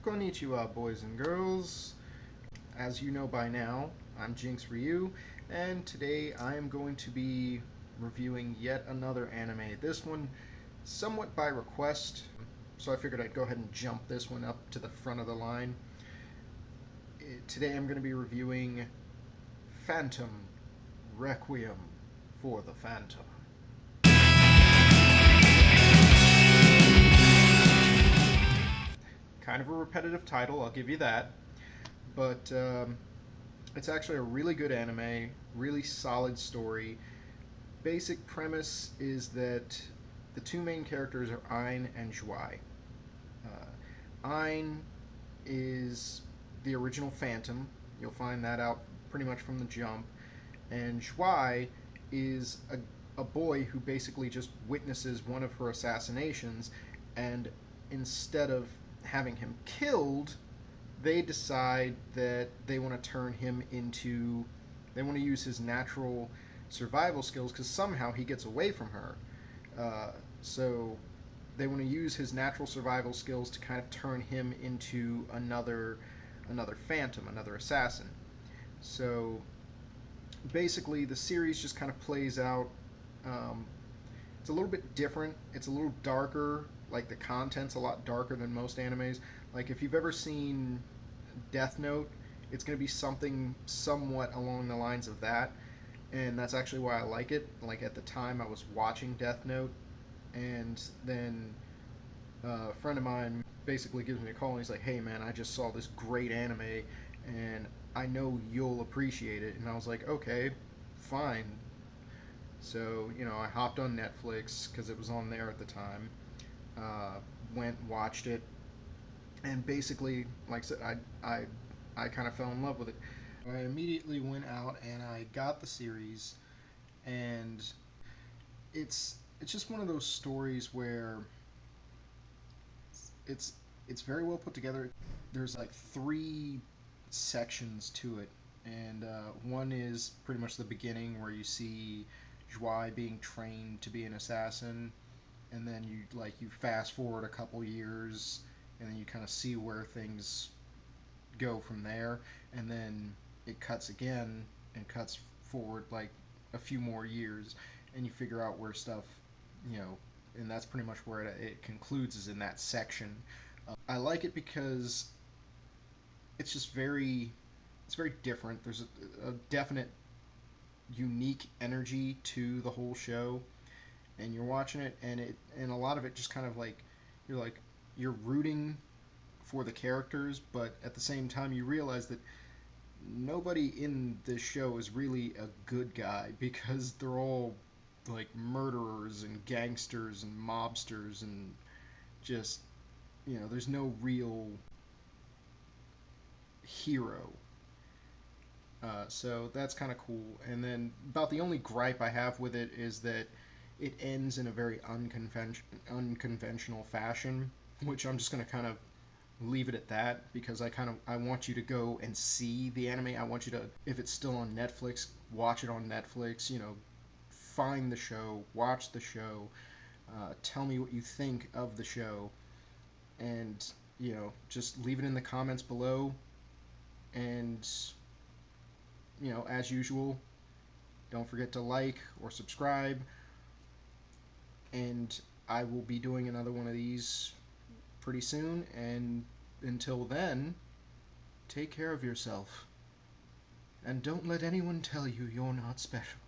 Konnichiwa, boys and girls. As you know by now, I'm Jinx Ryu, and today I am going to be reviewing yet another anime. This one somewhat by request, so I figured I'd go ahead and jump this one up to the front of the line. Today I'm going to be reviewing Phantom Requiem for the Phantom. Kind of a repetitive title, I'll give you that, but it's actually a really good anime, really solid story. Basic premise is that the two main characters are Ein and Zwei. Ein is the original Phantom. You'll find that out pretty much from the jump. And Zwei is a boy who basically just witnesses one of her assassinations, and instead of having him killed, they decide that they want to turn him into, they want to use his natural survival skills because somehow he gets away from her. So they want to use his natural survival skills to kind of turn him into another phantom, another assassin. So basically the series just kind of plays out. It's a little bit different. It's a little darker. Like, the content's a lot darker than most animes. Like, if you've ever seen Death Note, it's going to be something somewhat along the lines of that, and that's actually why I like it. Like, at the time I was watching Death Note, and then a friend of mine basically gives me a call and he's like, hey man, I just saw this great anime and I know you'll appreciate it. And I was like, okay, fine. So, I hopped on Netflix because it was on there at the time. Went, watched it, and basically, like I said, I kind of fell in love with it. I immediately went out and I got the series, and it's just one of those stories where it's it's very well put together. There's like three sections to it, and one is pretty much the beginning where you see Joy being trained to be an assassin, and then you fast forward a couple years, and then you kind of see where things go from there, and then it cuts again and cuts forward like a few more years, and you figure out where stuff, you know, and that's pretty much where it concludes, is in that section. I like it because it's just it's very different. There's a definite unique energy to the whole show, and you're watching it, and a lot of it just kind of you're rooting for the characters, but at the same time you realize that nobody in this show is really a good guy because they're all like murderers and gangsters and mobsters, and just, there's no real hero. So that's kind of cool. And then about the only gripe I have with it is that it ends in a very unconventional fashion, which I'm just going to kind of leave it at that, because I want you to go and see the anime. I want you to, if it's still on Netflix, watch it on Netflix. Find the show, watch the show, tell me what you think of the show, and just leave it in the comments below. And as usual, don't forget to like or subscribe, and I will be doing another one of these pretty soon. And until then, take care of yourself, and don't let anyone tell you you're not special.